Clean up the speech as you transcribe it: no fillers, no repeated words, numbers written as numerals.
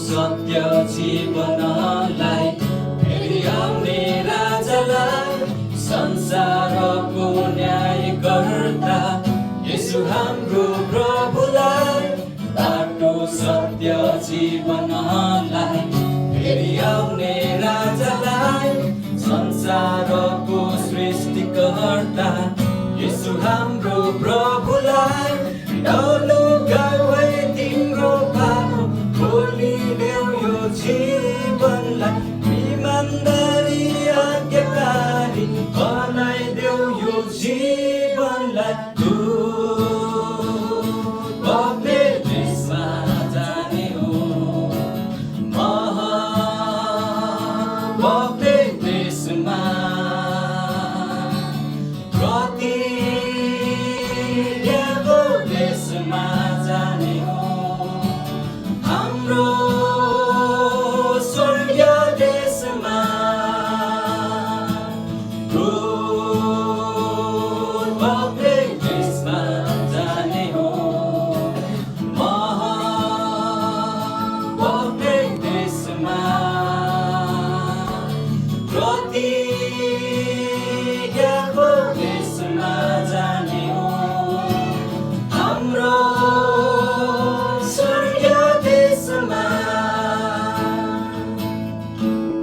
सत्य जीवनलाई फेरि आउने राजालाई संसारको न्यायकर्ता येशू हाम्रो प्रभुलाई बाटो सत्य जीवनलाई फेरि आउने राजालाई संसारको सृष्टिकर्ता येशू हाम्रो प्रभुलाई